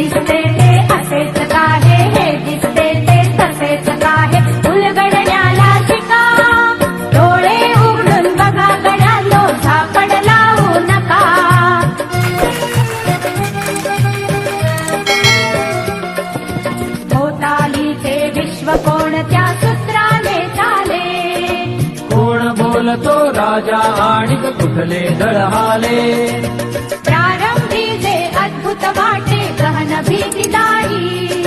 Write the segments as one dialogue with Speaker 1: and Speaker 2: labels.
Speaker 1: दिसते ते असेच काहे, हे दिसते ते तसेच काहे, उलगडण्याला शिका. डोळे उघडून बघा गड्यांनो, झापड लावू नका. भोवतालीचे विश्व कोणत्या सूत्राने चाले,
Speaker 2: कोण बोलतो राजा आणि कुठले दळहाले.
Speaker 1: प्रारंभी जे अद्भुत वाटे गहन भीतीदायी,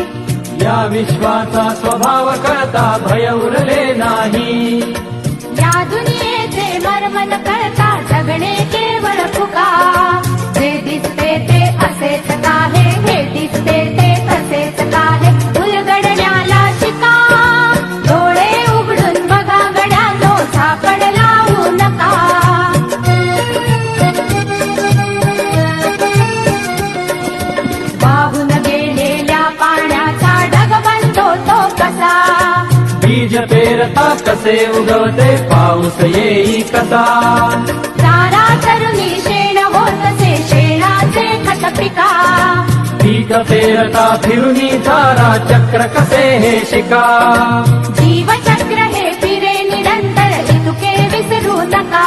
Speaker 2: या विश्वाचा स्वभाव कळता भय उरले नाही.
Speaker 1: या दुनियेचे मर्म न कळता जगणे केवळ फुका. जे दिसते ते असेच काहे, हे दिसते ते तसेच काहे, उलगडण्याला शिका. डोळे उघडून बघा गड्यांनो, झापड लावू नका. वाहून गेलेल्या पाण्याचा ढग बनतो तो कसा,
Speaker 2: बीज पेरता कसे उगवते पाऊस येई कसा.
Speaker 1: तारा तरुणी शेण होतसे शेणाचे खत पिका.
Speaker 2: पीक पेरता फिरुनी तारा चक्र कसे हे शिका.
Speaker 1: जीवचक्र हे फिरे निरंतर, इतुके विसरू नका.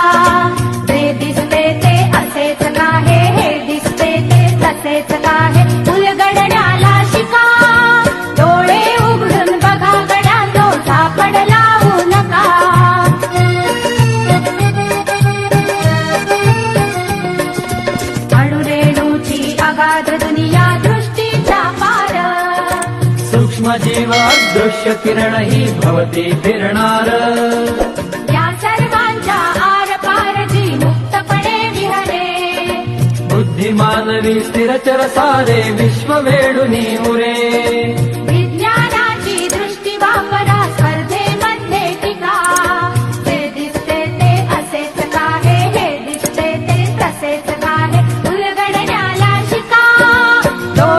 Speaker 1: जे दिसते ते असेच काहे, हे दिसते ते तसेच काहे, उलगडण्याला शिका. डोळे उघडून बघा गड्यांनो, झापड लावू नका. अणुरेणूची अगाध दुनिया दृष्टीच्या पार,
Speaker 2: सूक्ष्म जीव दृश्य किरण ही भवती फिरणार.
Speaker 1: या सर्वांच्या आरपार जी मुक्तपणे विहरे,
Speaker 2: बुद्धिमानवी स्थिरचर सारे विश्व वेडुनी उरे.